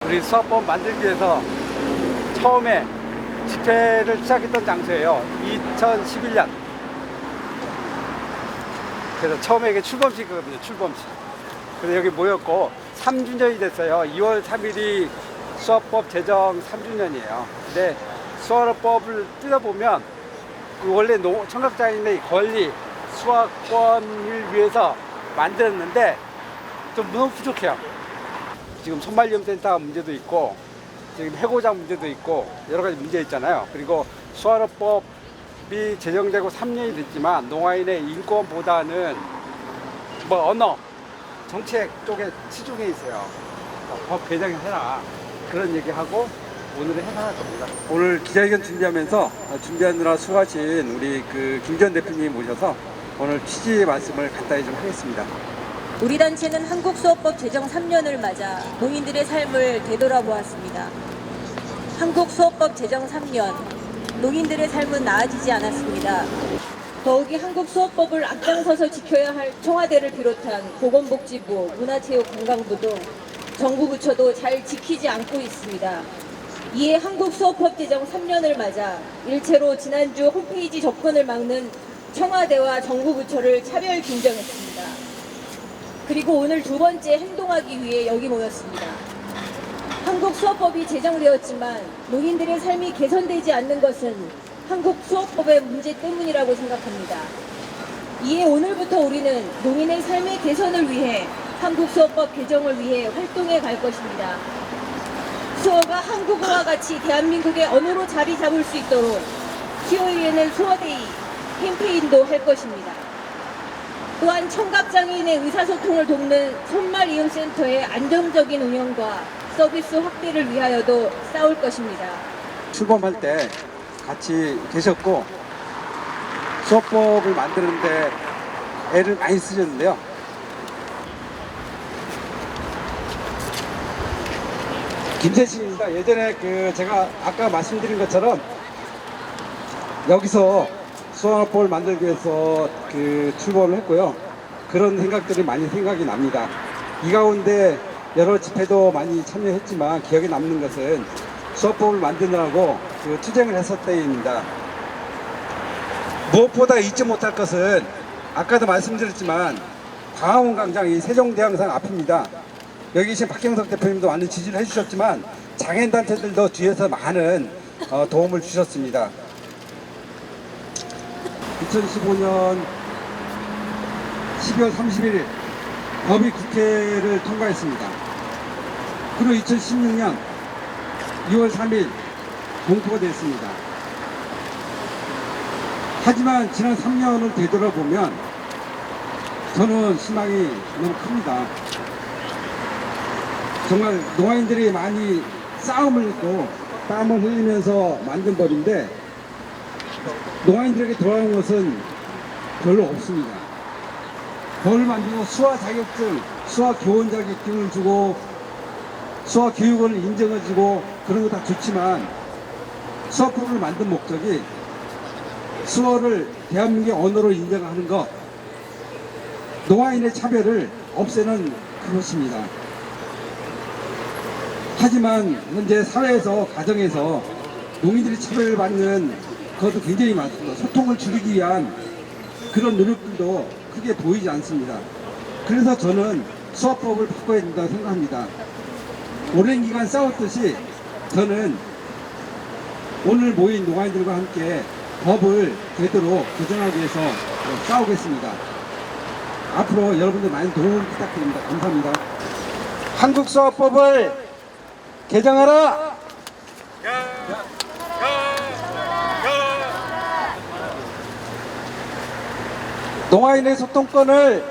우리 수학법 만들기 위해서 처음에 집회를 시작했던 장소예요. 2011년. 그래서 처음에 이게 출범식이거든요. 출범식. 그래서 여기 모였고 3주년이 됐어요. 2월 3일이 수학법 제정 3주년이에요. 근데 수학법을 뜯어보면 원래 청각장애인의 권리, 수학권을 위해서 만들었는데 좀 너무 부족해요. 지금 손말위험센터 문제도 있고 지금 해고자 문제도 있고 여러 가지 문제 있잖아요. 그리고 수학법이 제정되고 3년이 됐지만 농아인의 인권보다는 뭐 언어, 정책 쪽에 치중해 있어요. 법 개정해라 그런 얘기하고 오늘은 해산할 겁니다. 오늘 기자회견 준비하느라 수고하신 우리 김전 대표님 모셔서 오늘 취지 말씀을 간단히 좀 하겠습니다. 우리 단체는 한국수업법 제정 3년을 맞아 농인들의 삶을 되돌아보았습니다. 한국수업법 제정 3년, 농인들의 삶은 나아지지 않았습니다. 더욱이 한국수업법을 앞장서서 지켜야 할 청와대를 비롯한 보건복지부, 문화체육관광부 등 정부 부처도 잘 지키지 않고 있습니다. 이에 한국수업법 제정 3년을 맞아 일체로 지난주 홈페이지 접근을 막는 청와대와 정부 부처를 차별 규정했습니다. 그리고 오늘 두 번째 행동하기 위해 여기 모였습니다. 한국 수업법이 제정되었지만 농인들의 삶이 개선되지 않는 것은 한국 수업법의 문제 때문이라고 생각합니다. 이에 오늘부터 우리는 농인의 삶의 개선을 위해 한국 수업법 개정을 위해 활동해 갈 것입니다. 수어가 한국어와 같이 대한민국의 언어로 자리 잡을 수 있도록 수요일에는 수어데이 캠페인도 할 것입니다. 또한 청각장애인의 의사소통을 돕는 손말이용센터의 안정적인 운영과 서비스 확대를 위하여도 싸울 것입니다. 출범할 때 같이 계셨고 수업법을 만드는데 애를 많이 쓰셨는데요. 김세식입니다. 예전에 제가 아까 말씀드린 것처럼 여기서 수학법을 만들기 위해서 출범을 했고요. 그런 생각들이 많이 생각이 납니다. 이 가운데 여러 집회도 많이 참여했지만 기억에 남는 것은 수학법을 만드느라고 투쟁을 했을 때입니다. 무엇보다 잊지 못할 것은 아까도 말씀드렸지만 광화문 광장 이 세종대왕상 앞입니다. 여기 계신 박경석 대표님도 많은 지지를 해주셨지만 장애인단체들도 뒤에서 많은 도움을 주셨습니다. 2015년 12월 31일 법이 국회를 통과했습니다. 그리고 2016년 2월 3일 공포가 됐습니다. 하지만 지난 3년을 되돌아보면 저는 희망이 너무 큽니다. 정말 농아인들이 많이 싸움을 했고 땀을 흘리면서 만든 법인데 농아인들에게 돌아온 것은 별로 없습니다. 법을 만들고 수화 자격증, 수화 교원 자격증을 주고 수화 교육을 인정해주고 그런 거 다 좋지만 수화법을 만든 목적이 수어를 대한민국의 언어로 인정하는 것, 농아인의 차별을 없애는 그것입니다. 하지만 현재 사회에서 가정에서 농인들이 차별을 받는 그것도 굉장히 많습니다. 소통을 줄이기 위한 그런 노력들도 크게 보이지 않습니다. 그래서 저는 수학법을 바꿔야 된다고 생각합니다. 오랜 기간 싸웠듯이 저는 오늘 모인 농아인들과 함께 법을 제대로 개정하기 위해서 싸우겠습니다. 앞으로 여러분들 많은 도움 부탁드립니다. 감사합니다. 한국수학법을 개정하라! 농아인의 소통권을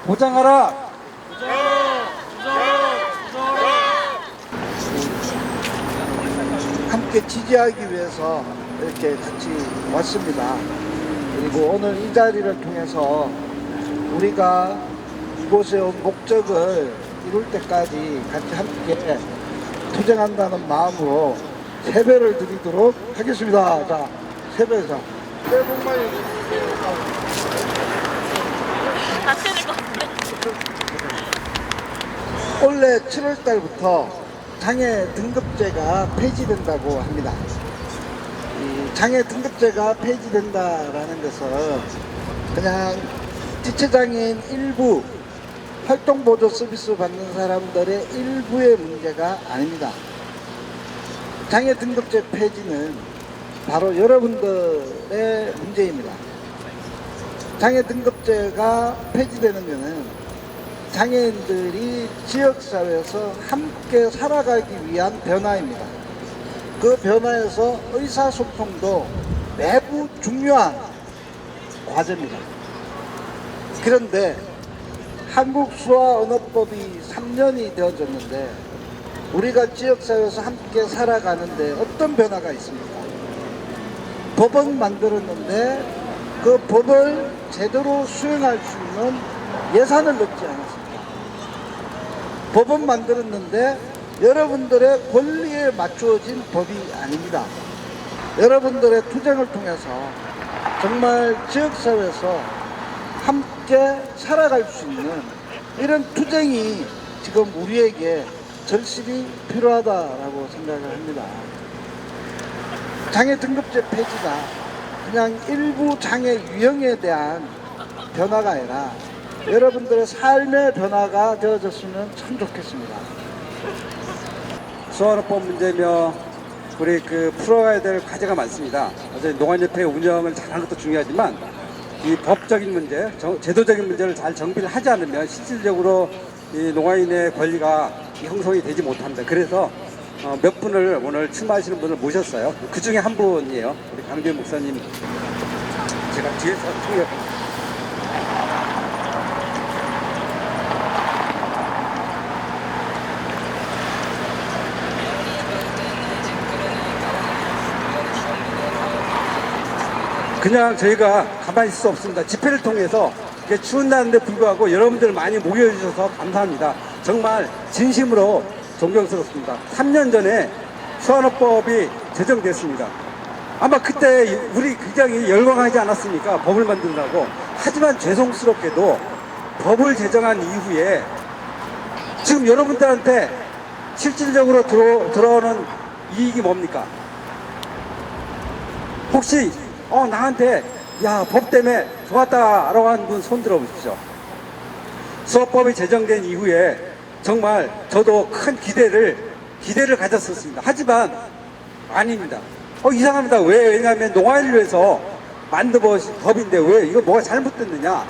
보장하라! 함께 지지하기 위해서 이렇게 같이 왔습니다. 그리고 오늘 이 자리를 통해서 우리가 이곳에 온 목적을 이룰 때까지 같이 함께 투쟁한다는 마음으로 세배를 드리도록 하겠습니다. 자, 세배자. 새해 복 많이 받으세요. 다쳐질 것 같아. 올해 7월 달부터 장애 등급제가 폐지된다고 합니다. 이 장애 등급제가 폐지된다라는 것은 그냥 지체장애인 일부 활동보조 서비스 받는 사람들의 일부의 문제가 아닙니다. 장애 등급제 폐지는 바로 여러분들의 문제입니다. 장애 등급제가 폐지되는 것은 장애인들이 지역사회에서 함께 살아가기 위한 변화입니다. 그 변화에서 의사소통도 매우 중요한 과제입니다. 그런데 한국수화언어법이 3년이 되어졌는데 우리가 지역사회에서 함께 살아가는데 어떤 변화가 있습니까? 법은 만들었는데 그 법을 제대로 수행할 수 있는 예산을 넣지 않았습니다. 법은 만들었는데 여러분들의 권리에 맞추어진 법이 아닙니다. 여러분들의 투쟁을 통해서 정말 지역사회에서 함께 살아갈 수 있는 이런 투쟁이 지금 우리에게 절실히 필요하다라고 생각을 합니다. 장애 등급제 폐지가 그냥 일부 장애 유형에 대한 변화가 아니라 여러분들의 삶의 변화가 되어졌으면 참 좋겠습니다. 수원어법 문제며 우리 풀어가야 될 과제가 많습니다. 어제 농안협회 운영을 잘하는 것도 중요하지만 이 법적인 문제, 제도적인 문제를 잘 정비를 하지 않으면 실질적으로 이 농아인의 권리가 형성이 되지 못합니다. 그래서 몇 분을 오늘 출마하시는 분을 모셨어요. 그 중에 한 분이에요. 우리 강주현 목사님. 제가 뒤에서 통역. 그냥 저희가 가만히 있을 수 없습니다. 집회를 통해서 이렇게 추운 날인데 불구하고 여러분들 많이 모여주셔서 감사합니다. 정말 진심으로 존경스럽습니다. 3년 전에 수완어법이 제정됐습니다. 아마 그때 우리 굉장히 열광하지 않았습니까? 법을 만든다고. 하지만 죄송스럽게도 법을 제정한 이후에 지금 여러분들한테 실질적으로 들어오는 이익이 뭡니까? 혹시 나한테 야, 법 때문에 좋았다라고 하는 분 손 들어보십시오. 수어법이 제정된 이후에 정말 저도 큰 기대를 가졌었습니다. 하지만 아닙니다. 이상합니다. 왜냐하면 농아인을 위해서 만든 법인데 왜 이거 뭐가 잘못됐느냐.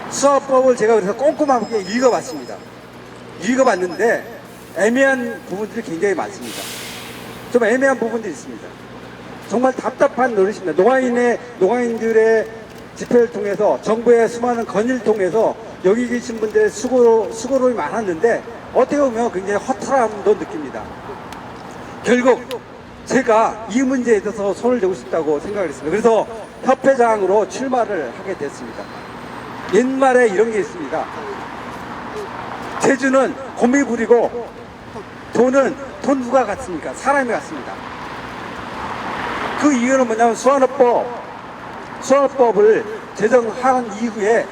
수어법을 제가 그래서 꼼꼼하게 읽어봤습니다. 읽어봤는데 애매한 부분들이 굉장히 많습니다. 좀 애매한 부분들이 있습니다. 정말 답답한 노릇입니다. 농아인들의 집회를 통해서 정부의 수많은 건의를 통해서 여기 계신 분들의 수고로움이 많았는데 어떻게 보면 굉장히 허탈함도 느낍니다. 결국 제가 이 문제에 대해서 손을 대고 싶다고 생각을 했습니다. 그래서 협회장으로 출마를 하게 됐습니다. 옛말에 이런 게 있습니다. 재주는 곰이 부리고 돈은 돈 누가 같습니까? 사람이 같습니다. 그 이유는 뭐냐면 수완어법을 제정한 이후에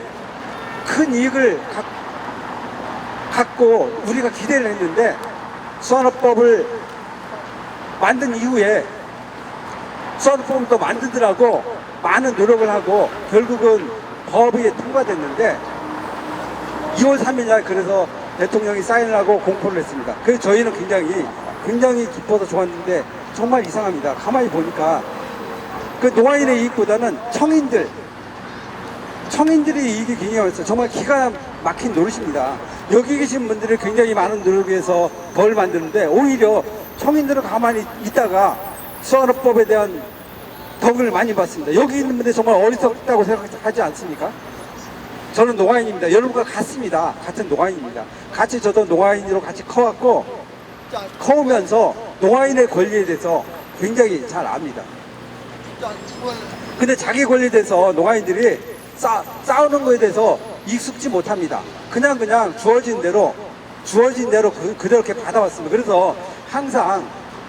큰 이익을 갖고 우리가 기대를 했는데 수완어법을 만든 이후에 수완어법을 또 만들더라고 많은 노력을 하고 결국은 법이 통과됐는데 2월 3일날 그래서 대통령이 사인을 하고 공포를 했습니다. 그래서 저희는 굉장히 기뻐서 좋았는데 정말 이상합니다. 가만히 보니까 그 농아인의 이익보다는 청인들이 이익이 굉장히 많았어요. 정말 기가 막힌 노릇입니다. 여기 계신 분들이 굉장히 많은 노력에서 법을 만드는데 오히려 청인들은 가만히 있다가 수완어법에 대한 덕을 많이 받습니다. 여기 있는 분들이 정말 어리석다고 생각하지 않습니까? 저는 농아인입니다. 여러분과 같습니다. 같은 농아인입니다. 같이 저도 농아인으로 같이 커오면서 농아인의 권리에 대해서 굉장히 잘 압니다. 근데 자기 권리에 대해서 농아인들이 싸우는 거에 대해서 익숙지 못합니다. 그냥 주어진 대로 그대로 이렇게 받아왔습니다. 그래서 항상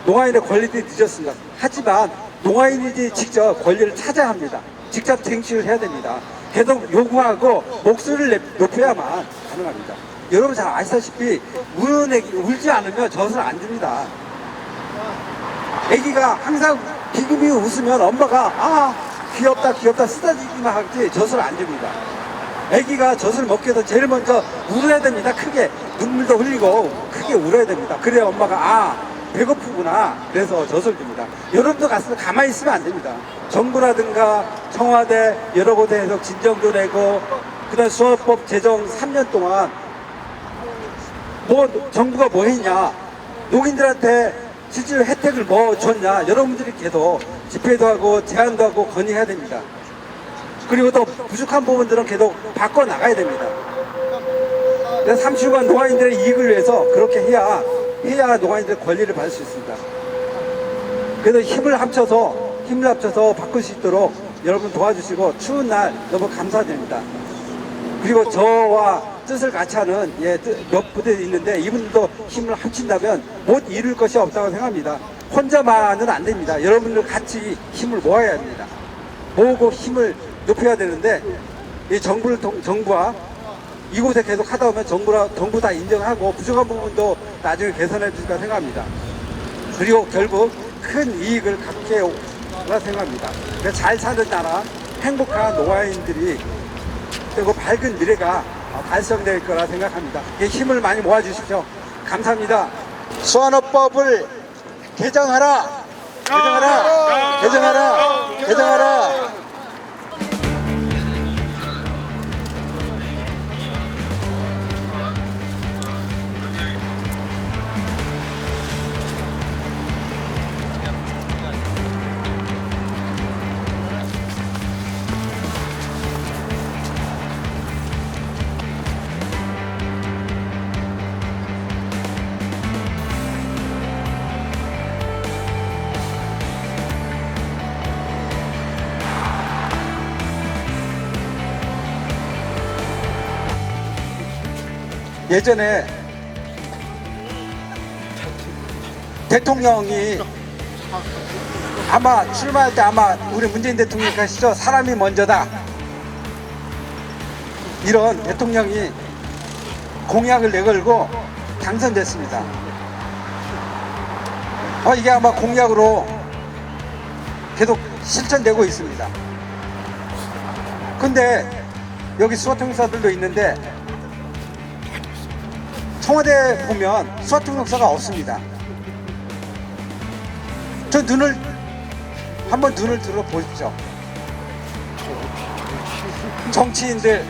농아인의 권리들이 늦었습니다. 하지만 농아인이 직접 권리를 찾아야 합니다. 직접 쟁취를 해야 됩니다. 계속 요구하고 목소리를 높여야만 가능합니다. 여러분 잘 아시다시피 우는 애기 울지 않으면 젖을 안 줍니다. 애기가 항상 기금이 웃으면 엄마가 아 귀엽다 귀엽다 쓰다지기만 하지 젖을 안 줍니다. 애기가 젖을 먹기 위해서 제일 먼저 울어야 됩니다. 크게 눈물도 흘리고 크게 울어야 됩니다. 그래야 엄마가 아 배고프구나 그래서 젖을 줍니다. 여러분도 가서 가만히 있으면 안 됩니다. 정부라든가 청와대 여러 곳에서 진정도 내고 그다음 수호법 제정 3년 동안 뭐 정부가 뭐 했냐, 농인들한테 실제로 혜택을 뭐 줬냐, 여러분들이 계속 집회도 하고 제안도 하고 건의해야 됩니다. 그리고 또 부족한 부분들은 계속 바꿔 나가야 됩니다. 그래서 30만 농아인들의 이익을 위해서 그렇게 해야 농아인들의 권리를 받을 수 있습니다. 그래서 힘을 합쳐서 바꿀 수 있도록 여러분 도와주시고 추운 날 너무 감사드립니다. 그리고 저와 뜻을 같이 하는 몇 부대들이 있는데 이분들도 힘을 합친다면 못 이룰 것이 없다고 생각합니다. 혼자만은 안 됩니다. 여러분들 같이 힘을 모아야 합니다. 모으고 힘을 높여야 되는데 이 정부와 이곳에 계속 하다 보면 정부 다 인정하고 부족한 부분도 나중에 개선해 줄 거라 생각합니다. 그리고 결국 큰 이익을 갖게 오라 생각합니다. 그래서 잘 사는 나라, 행복한 농아인들이 그리고 밝은 미래가 달성될 거라 생각합니다. 힘을 많이 모아주십시오. 감사합니다. 수완호법을 개정하라! 개정하라! 개정하라! 개정하라! 예전에 대통령이 아마 출마할 때 아마 우리 문재인 대통령이 하시죠. 사람이 먼저다. 이런 대통령이 공약을 내걸고 당선됐습니다. 이게 아마 공약으로 계속 실천되고 있습니다. 근데 여기 수화통역사들도 있는데 청와대 보면 수화통역사가 없습니다. 저 한번 눈을 들어 보십시오. 정치인들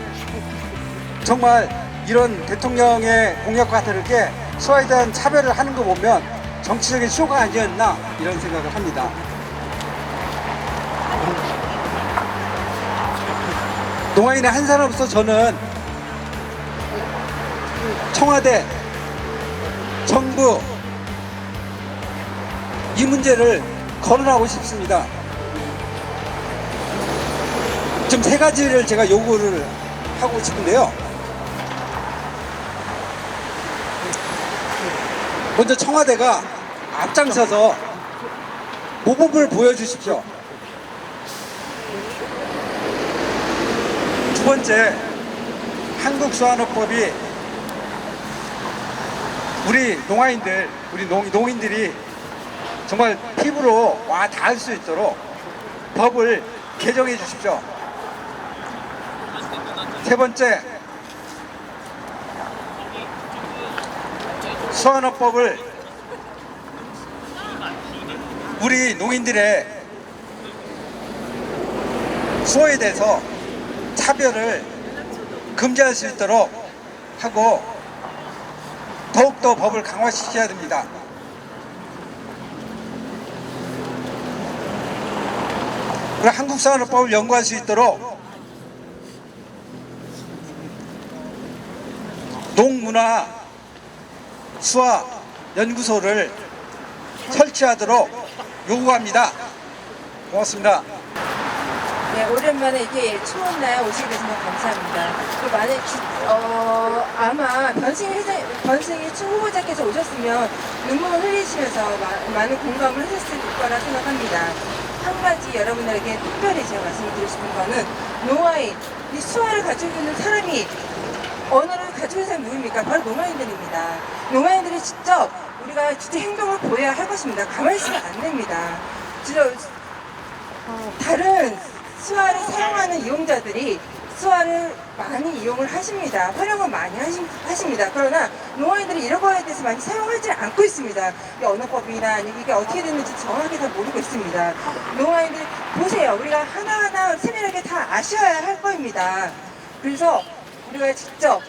정말 이런 대통령의 공약과 다르게 수화에 대한 차별을 하는 거 보면 정치적인 쇼가 아니었나 이런 생각을 합니다. 농아인의 한 사람으로서 저는 청와대, 정부 이 문제를 거론하고 싶습니다. 좀 세 가지를 제가 요구를 하고 싶은데요. 먼저 청와대가 앞장서서 모범을 보여주십시오. 두 번째, 한국수완호법이 우리 농아인들, 우리 농인들이 정말 피부로 와 닿을 수 있도록 법을 개정해 주십시오. 세 번째, 수완호법을 우리 농인들의 수호에 대해서 차별을 금지할 수 있도록 하고 더욱더 법을 강화시켜야 됩니다. 그리고 한국수완호법을 연구할 수 있도록 농문화 수화 연구소를 설치하도록 요구합니다. 고맙습니다. 네, 오랜만에 이렇게 추운 날 오시게 돼서 너무 감사합니다. 아마 변승희 후보자께서 오셨으면 눈물을 흘리시면서 많은 공감을 하셨을 거라 생각합니다. 한 가지 여러분들에게 특별히 제가 말씀드리고 싶은 거는 농아인, 이 수화를 가지고 있는 사람이 언어를 가지고 있는 사람이 누굽니까? 바로 노마인들입니다. 노마인들이 직접 우리가 진짜 행동을 보여야 할 것입니다. 가만히 있으면 안 됩니다. 진짜 다른 수화를 사용하는 이용자들이 수화를 많이 이용을 하십니다. 활용을 많이 하십니다. 그러나 노마인들이 이런 거에 대해서 많이 사용하지 않고 있습니다. 이 언어법이나 아니면 이게 어떻게 됐는지 정확히 다 모르고 있습니다. 노마인들 보세요. 우리가 하나하나 세밀하게 다 아셔야 할 거입니다. 그래서 우리가 직접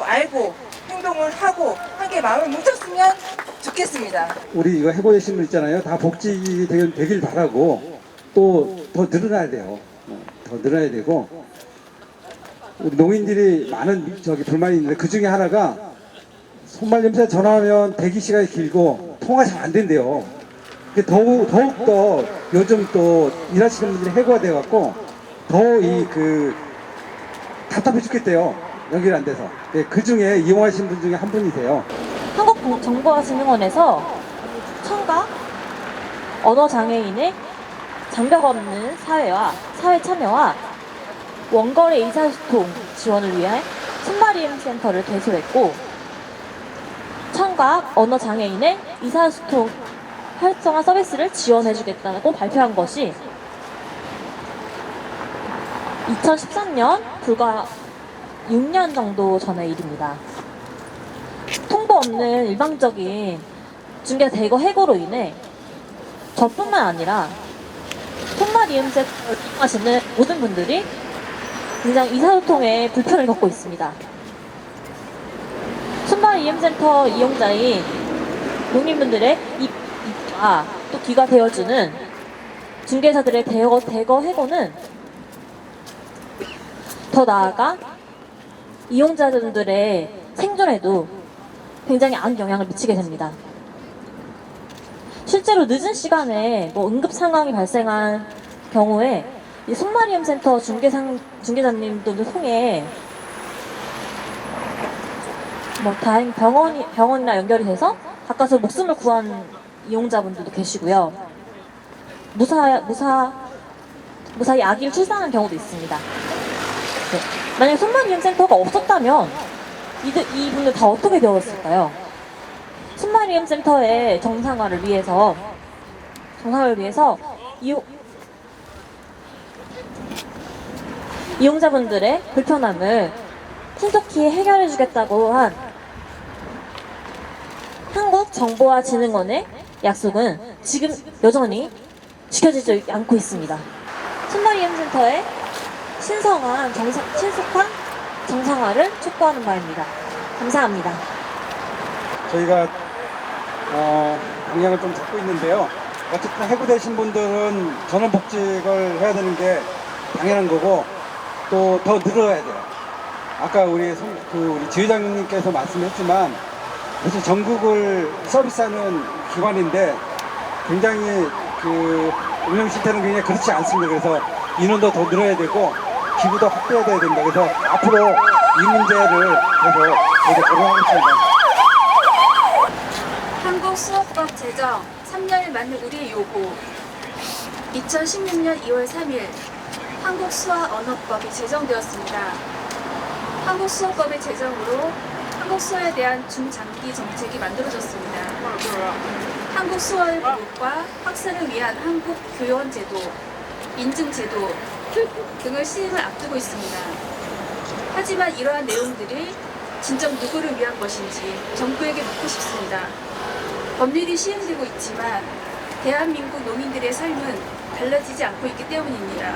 알고 행동을 하고 함께 마음을 뭉쳤으면 좋겠습니다. 우리 이거 해고의 신문 있잖아요. 다 복지 되길 바라고 또 더 늘어나야 돼요. 더 늘어나야 되고 우리 농인들이 많은 불만이 있는데 그 중에 하나가 손말냄새 전화하면 대기 시간이 길고 통화가 잘 안 된대요. 더욱더 요즘 또 일하시는 분들이 해고가 돼갖고 더 답답해 죽겠대요. 연결이 안 돼서. 네, 그 중에 이용하신 분 중에 한 분이세요. 한국정보화진흥원에서 청각 언어장애인의 장벽 없는 사회 참여와 원거래 의사소통 지원을 위해 손마리임 센터를 개설했고 청각 언어장애인의 의사소통 활성화 서비스를 지원해주겠다고 발표한 것이 2013년 불과 6년 정도 전의 일입니다. 통보 없는 일방적인 중개 대거 해고로 인해 저뿐만 아니라 손마리음 센터를 이용하시는 모든 분들이 굉장히 의사소통에 불편을 겪고 있습니다. 손마리음 센터 이용자인 농민분들의 입과 또 귀가 되어주는 중개사들의 대거 해고는 더 나아가 이용자분들의 생존에도 굉장히 안 영향을 미치게 됩니다. 실제로 늦은 시간에 응급 상황이 발생한 경우에 이 손마리움 센터 중개사님들도 통해 다행 병원이나 연결이 돼서 가까스로 목숨을 구한 이용자분들도 계시고요. 무사히 아기를 출산한 경우도 있습니다. 네. 만약 손마리움 센터가 없었다면 이분들 다 어떻게 되었을까요? 손마리움 센터의 정상화를 위해서 이용자분들의 불편함을 신속히 해결해주겠다고 한 한국정보화진흥원의 약속은 지금 여전히 지켜지지 않고 있습니다. 손마리움 센터의 신속한 정상화를 촉구하는 바입니다. 감사합니다. 저희가 방향을 좀 잡고 있는데요. 어쨌든 해고되신 분들은 전원복직을 해야 되는 게 당연한 거고 또 더 늘어야 돼요. 아까 우리 지회장님께서 말씀했지만 사실 전국을 서비스하는 기관인데 굉장히 운영 실태는 굉장히 그렇지 않습니다. 그래서 인원도 더 늘어야 되고 기구도 확대해야 된다. 그래서 앞으로 이 문제를 계속 고려하겠습니다. 한국수어법 제정 3년을 맞는 우리의 요구 2016년 2월 3일 한국수화언어법이 제정되었습니다. 한국수어법의 제정으로 한국수어에 대한 중장기 정책이 만들어졌습니다. 한국수어의 보급과 확산을 위한 한국교원제도, 인증제도 등을 시행을 앞두고 있습니다. 하지만 이러한 내용들이 진정 누구를 위한 것인지 정부에게 묻고 싶습니다. 법률이 시행되고 있지만 대한민국 농민들의 삶은 달라지지 않고 있기 때문입니다.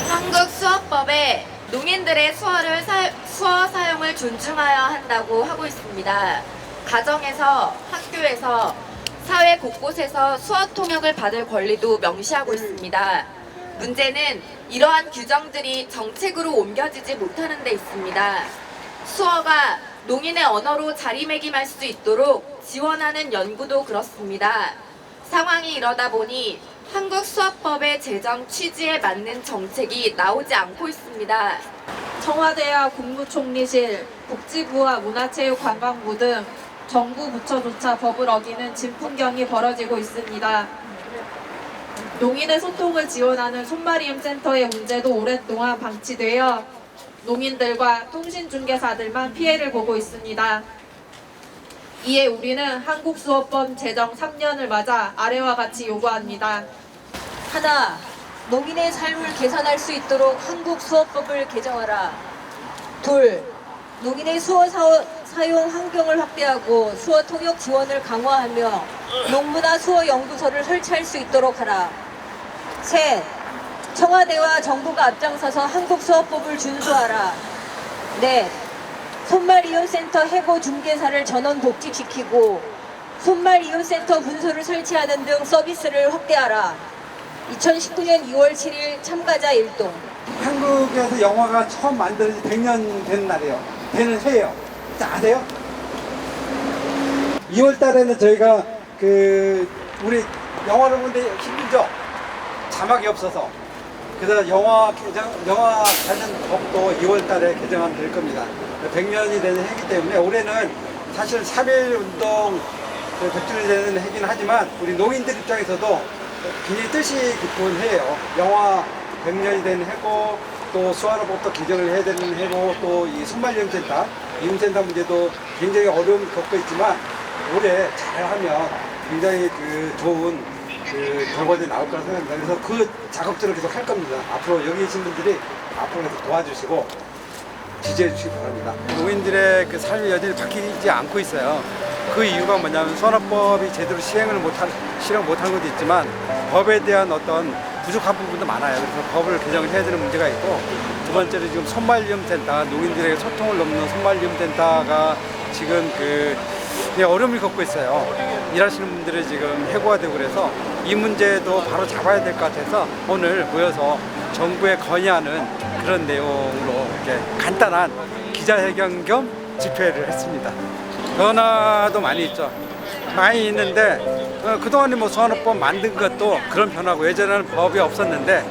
한국수어법에 농인들의 수어 사용을 존중하여야 한다고 하고 있습니다. 가정에서, 학교에서, 사회 곳곳에서 수어 통역을 받을 권리도 명시하고 있습니다. 문제는 이러한 규정들이 정책으로 옮겨지지 못하는 데 있습니다. 수어가 농인의 언어로 자리매김할 수 있도록 지원하는 연구도 그렇습니다. 상황이 이러다 보니 한국수어법의 제정 취지에 맞는 정책이 나오지 않고 있습니다. 청와대와 국무총리실, 복지부와 문화체육관광부 등 정부 부처조차 법을 어기는 진풍경이 벌어지고 있습니다. 농인의 소통을 지원하는 손마리움 센터의 문제도 오랫동안 방치되어 농인들과 통신중개사들만 피해를 보고 있습니다. 이에 우리는 한국수호법 제정 3년을 맞아 아래와 같이 요구합니다. 하나, 농인의 삶을 개선할 수 있도록 한국수호법을 개정하라. 둘, 농인의 수어 사용 환경을 확대하고 수어 통역 지원을 강화하며 농문화 수어 연구소를 설치할 수 있도록 하라. 셋, 청와대와 정부가 앞장서서 한국수어법을 준수하라. 넷, 손말이용센터 해고 중개사를 전원 복직시키고 손말이용센터 분소를 설치하는 등 서비스를 확대하라. 2019년 2월 7일 참가자 일동. 한국에서 영화가 처음 만들어진 100년 되는 날이에요. 되는 해예요. 아세요? 2월 달에는 저희가 우리 영화를 보는데 힘들죠? 자막이 없어서. 그래서 영화 관련 법도 2월 달에 개정하면 될 겁니다. 100년이 되는 해이기 때문에 올해는 사실 3.1 운동 100주년이 되는 해긴 하지만 우리 농인들 입장에서도 굉장히 뜻이 깊은 해예요. 영화 100년이 되는 해고 또 수화로법도 개정을 해야 되는 해고 또 이 순발이용센터 이용센터 문제도 굉장히 어려움을 겪고 있지만 올해 잘하면 굉장히 좋은 결과들이 나올 거라 생각합니다. 그래서 그 작업들을 계속 할 겁니다. 앞으로 여기 계신 분들이 앞으로 계속 도와주시고 지지해 주시기 바랍니다. 농인들의 삶이 여전히 바뀌지 않고 있어요. 그 이유가 뭐냐면 산업법이 제대로 실행 못하는 것도 있지만 법에 대한 어떤 부족한 부분도 많아요. 그래서 법을 개정을 해야 되는 문제가 있고 두 번째로 지금 손말위험센터 농인들에게 소통을 돕는 손말위험센터가 지금 그냥 어려움을 겪고 있어요. 일하시는 분들이 지금 해고가 되고 그래서 이 문제도 바로 잡아야 될 것 같아서 오늘 모여서 정부에 건의하는 그런 내용으로 이렇게 간단한 기자회견 겸 집회를 했습니다. 변화도 많이 있죠. 많이 있는데 그동안에 수산업법 만든 것도 그런 변화고 예전에는 법이 없었는데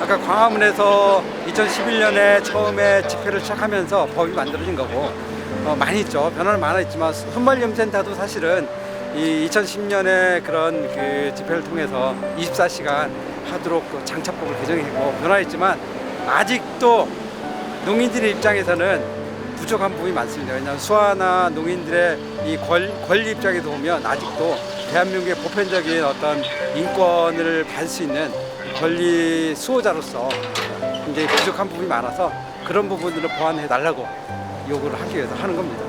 아까 광화문에서 2011년에 처음에 집회를 시작하면서 법이 만들어진 거고 많이 있죠. 변화는 많아 있지만 손발위험센터도 사실은 이 2010년에 그런 집회를 통해서 24시간 하도록 장차법을 개정했고 변화했지만 아직도 농인들의 입장에서는 부족한 부분이 많습니다. 왜냐하면 수화나 농인들의 이 권리 입장에서 보면 아직도 대한민국의 보편적인 어떤 인권을 받을 수 있는 권리 수호자로서 굉장히 부족한 부분이 많아서 그런 부분들을 보완해 달라고 요구를 하기 위해서 하는 겁니다.